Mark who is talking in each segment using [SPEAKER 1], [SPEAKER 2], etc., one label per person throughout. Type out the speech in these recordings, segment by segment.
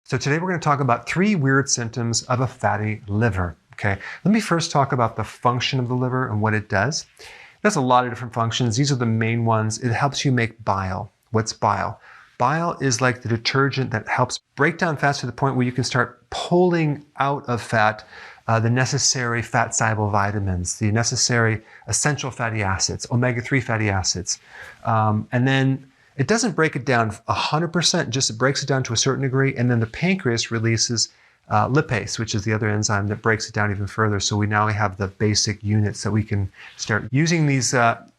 [SPEAKER 1] So today we're going to talk about 3 weird symptoms of a fatty liver. Okay, let me first talk about the function of the liver and what it does. It has a lot of different functions. These are the main ones. It helps you make bile. What's bile? Bile is like the detergent that helps break down fats to the point where you can start pulling out of fat the necessary fat-soluble vitamins, the necessary essential fatty acids, omega-3 fatty acids. And then it doesn't break it down 100%, just it breaks it down to a certain degree, and then the pancreas releases lipase, which is the other enzyme that breaks it down even further. So we now have the basic units that we can start using these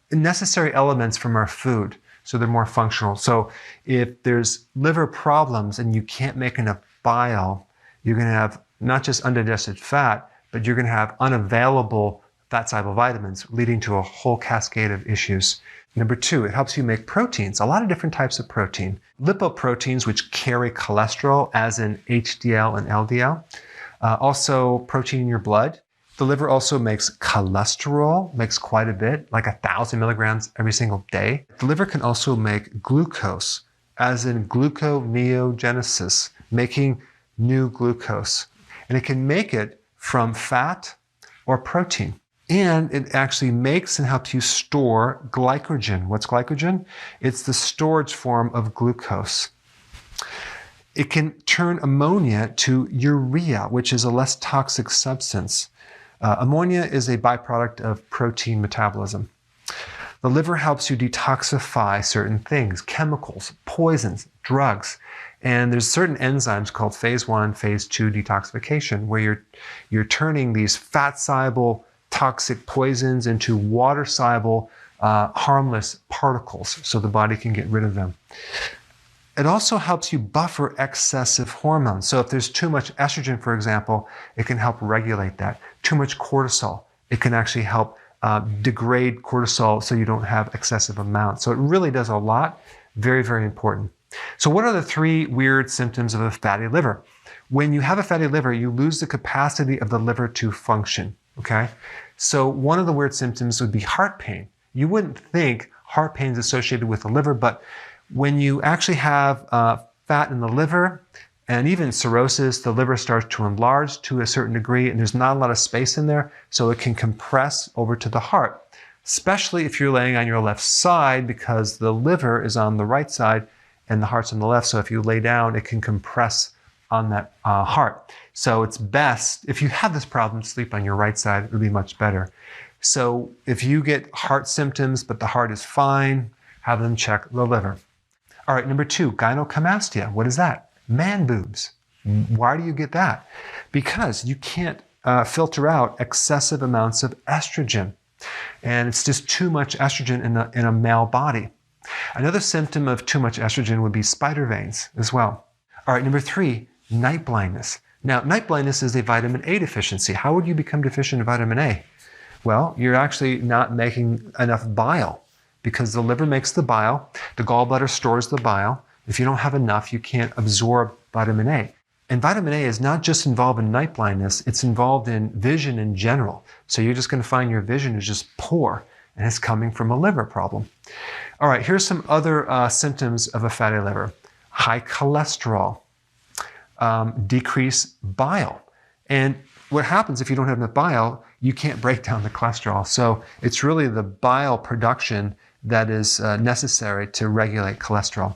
[SPEAKER 1] necessary elements from our food, so they're more functional. So if there's liver problems and you can't make enough bile, you're going to have not just undigested fat, but you're going to have unavailable fat-soluble vitamins, leading to a whole cascade of issues. Number 2, it helps you make proteins, a lot of different types of protein. Lipoproteins, which carry cholesterol, as in HDL and LDL. Also protein in your blood. The liver also makes cholesterol, makes quite a bit, like 1,000 milligrams every single day. The liver can also make glucose, as in gluconeogenesis, making new glucose. And it can make it from fat or protein. And it actually makes and helps you store glycogen. What's glycogen? It's the storage form of glucose. It can turn ammonia to urea, which is a less toxic substance. Ammonia is a byproduct of protein metabolism. The liver helps you detoxify certain things, chemicals, poisons, drugs. And there's certain enzymes called phase 1, phase 2 detoxification, where you're turning these fat-soluble toxic poisons into water-soluble, harmless particles so the body can get rid of them. It also helps you buffer excessive hormones. So if there's too much estrogen, for example, it can help regulate that. Too much cortisol, it can actually help degrade cortisol so you don't have excessive amounts. So it really does a lot. Very, very important. So what are the 3 weird symptoms of a fatty liver? When you have a fatty liver, you lose the capacity of the liver to function. Okay, so one of the weird symptoms would be heart pain. You wouldn't think heart pain is associated with the liver, but when you actually have fat in the liver and even cirrhosis, the liver starts to enlarge to a certain degree and there's not a lot of space in there, so it can compress over to the heart, especially if you're laying on your left side because the liver is on the right side and the heart's on the left. So if you lay down, it can compress on that heart. So it's best, if you have this problem, sleep on your right side. It would be much better. So if you get heart symptoms, but the heart is fine, have them check the liver. All right, number 2, gynecomastia. What is that? Man boobs. Why do you get that? Because you can't filter out excessive amounts of estrogen. And it's just too much estrogen in a male body. Another symptom of too much estrogen would be spider veins as well. All right, number 3, night blindness. Now, night blindness is a vitamin A deficiency. How would you become deficient in vitamin A? Well, you're actually not making enough bile because the liver makes the bile, the gallbladder stores the bile. If you don't have enough, you can't absorb vitamin A. And vitamin A is not just involved in night blindness, it's involved in vision in general. So you're just going to find your vision is just poor and it's coming from a liver problem. All right, here's some other symptoms of a fatty liver. High cholesterol. Decrease bile. And what happens if you don't have enough bile, you can't break down the cholesterol. So it's really the bile production that is necessary to regulate cholesterol.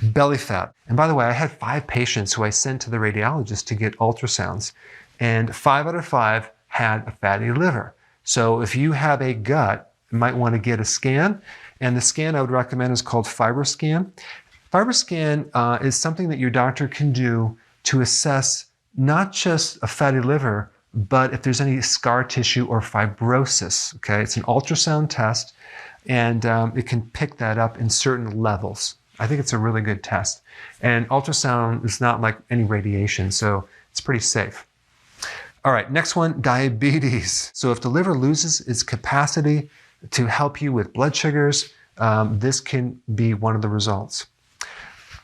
[SPEAKER 1] Belly fat. And by the way, I had 5 patients who I sent to the radiologist to get ultrasounds, and 5 out of 5 had a fatty liver. So if you have a gut, you might want to get a scan. And the scan I would recommend is called FibroScan. FibroScan is something that your doctor can do to assess not just a fatty liver, but if there's any scar tissue or fibrosis. Okay, it's an ultrasound test, and it can pick that up in certain levels. I think it's a really good test. And ultrasound is not like any radiation, so it's pretty safe. All right, next one, diabetes. So if the liver loses its capacity to help you with blood sugars, this can be one of the results.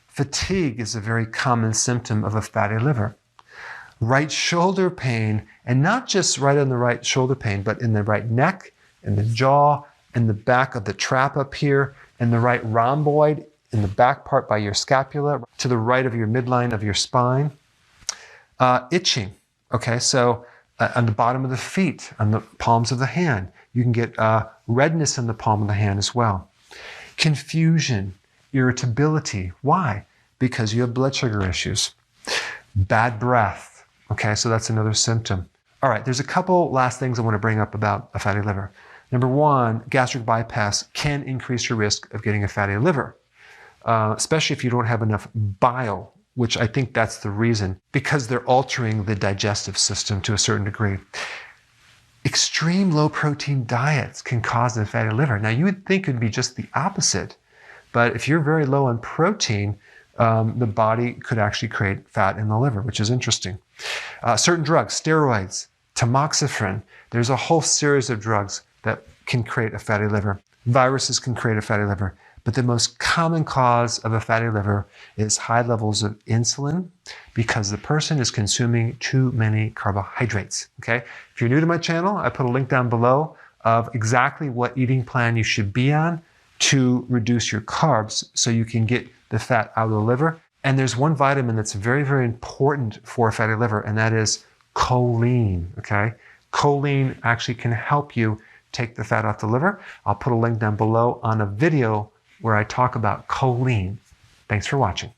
[SPEAKER 1] Fatigue is a very common symptom of a fatty liver. Right shoulder pain, and not just right on the right shoulder pain, but in the right neck, in the jaw, in the back of the trap up here, and the right rhomboid in the back part by your scapula, to the right of your midline of your spine. Itching, okay, so on the bottom of the feet, on the palms of the hand. You can get redness in the palm of the hand as well. Confusion, irritability. Why? Because you have blood sugar issues. Bad breath, okay, so that's another symptom. All right, there's a couple last things I want to bring up about a fatty liver. Number one, gastric bypass can increase your risk of getting a fatty liver, especially if you don't have enough bile, which I think that's the reason, because they're altering the digestive system to a certain degree. Extreme low protein diets can cause a fatty liver. Now, you would think it would be just the opposite, but if you're very low on protein, the body could actually create fat in the liver, which is interesting. Certain drugs, steroids, tamoxifen, there's a whole series of drugs that can create a fatty liver. Viruses can create a fatty liver, but the most common cause of a fatty liver is high levels of insulin because the person is consuming too many carbohydrates, okay? If you're new to my channel, I put a link down below of exactly what eating plan you should be on to reduce your carbs so you can get the fat out of the liver. And there's one vitamin that's very, very important for a fatty liver, and that is choline, okay? Choline actually can help you take the fat off the liver. I'll put a link down below on a video where I talk about choline. Thanks for watching.